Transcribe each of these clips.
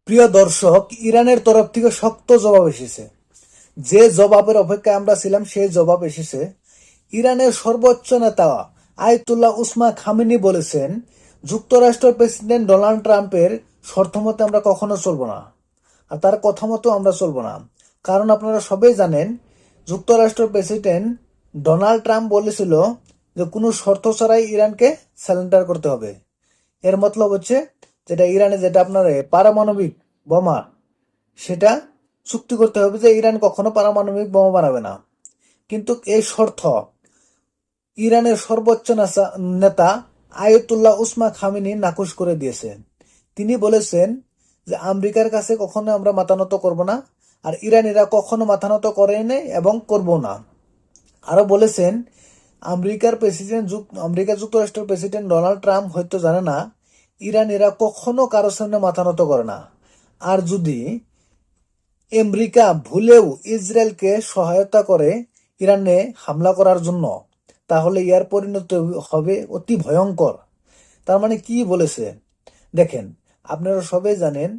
প্রিয় দর্শক, ইরানের তরফ থেকে শক্ত জবাব এসেছে। যে জবাবের অপেক্ষায় আমরা ছিলাম সেই জবাব এসেছে। ইরানের সর্বোচ্চ নেতা আয়াতুল্লাহ উসমা খামেনি বলেছেন, যুক্তরাষ্ট্রের প্রেসিডেন্ট ডোনাল্ড ট্রাম্পের শর্ত মতে আমরা কখনো চলবো না, আর তার কথা মতো আমরা চলবো না। কারণ আপনারা সবাই জানেন, যুক্তরাষ্ট্রের প্রেসিডেন্ট ডোনাল্ড ট্রাম্প বলেছিল যে কোনো শর্ত ছাড়াই ইরানকে স্যালেন্ডার করতে হবে। এর মতলব হচ্ছে যেটা ইরানে যেটা আপনার পারমাণবিক বোমা, সেটা চুক্তি করতে হবে যে ইরান কখনো পারমাণবিক বোমা বানাবে না। কিন্তু এই শর্ত ইরানের সর্বোচ্চ নেতা আয়াতুল্লাহ উসমা খামেনি নাকচ করে দিয়েছেন। তিনি বলেছেন যে আমেরিকার কাছে কখনো আমরা মাথা নত করবো না, আর ইরানিরা কখনো মাথা নত করেনি এবং করবো না। আরো বলেছেন, আমেরিকা যুক্তরাষ্ট্রের প্রেসিডেন্ট ডোনাল্ড ট্রাম্প হয়তো জানে না, ইরানিরা কখনো কারোর সামনে মাথা নত করে না। আর যদি আমেরিকা ভুলেও ইসরায়েলকে সহায়তা করে ইরানে হামলা করার জন্য, তাহলে ইয়ার পরিণতি হবে অতি ভয়ঙ্কর। তার মানে কি বলেছে দেখেন, আপনারা সবাই জানেন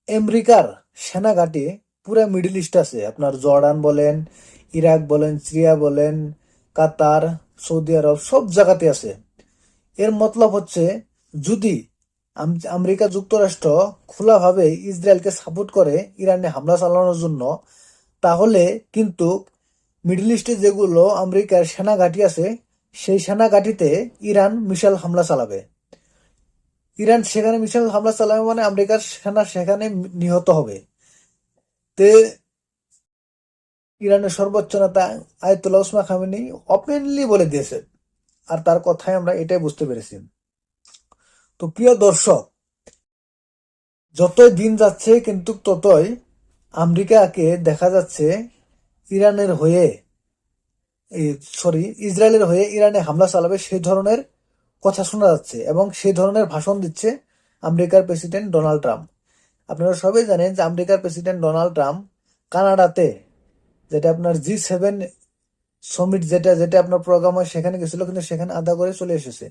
আমেরিকার সেনাঘাঁটি পুরো মিডল ইস্ট আছে। আপনার জর্ডান বলেন, ইরাক বলেন, সিরিয়া বলেন, কাতার, সৌদি আরব, সব জায়গাতে আছে। এর মতলব হচ্ছে, যদি আমেরিকা যুক্তরাষ্ট্র খোলাভাবে ইসরায়েলকে সাপোর্ট করে ইরানে হামলা চালানোর জন্য, তাহলে কিন্তু মিডল ইস্টে যেগুলো আমেরিকার সেনাঘাঁটি আছে, সেই সেনাঘাঁটিতে ইরান মিসাইল হামলা চালাবে। ইরান সেখানে মিসাইল হামলা চালাবে মানে আমেরিকার সেনা সেখানে নিহত হবে। তে ইরানের সর্বোচ্চ নেতা আয়াতুল্লাহ উসমা খামেনি ওপেনলি বলে দিয়েছে, আর তার কথায় আমরা এটাই বুঝতে পেরেছি। তো প্রিয় দর্শক, যতই দিন যাচ্ছে কিন্তু ততই আমেরিকাকে দেখা যাচ্ছে ইরানের হয়ে ইসরায়েলের হয়ে ইরানে হামলা চালাবে সেই ধরনের কথা শোনা যাচ্ছে, এবং সেই ধরনের ভাষণ দিচ্ছে আমেরিকার প্রেসিডেন্ট ডোনাল্ড ট্রাম্প। আপনারা সবাই জানেন যে আমেরিকার প্রেসিডেন্ট ডোনাল্ড ট্রাম্প কানাডাতে, যেটা আপনার G7 সমিট যেটা যেটা আপনার প্রোগ্রাম হয়, সেখানে গেছিল, কিন্তু সেখানে আধা করে চলে এসেছে।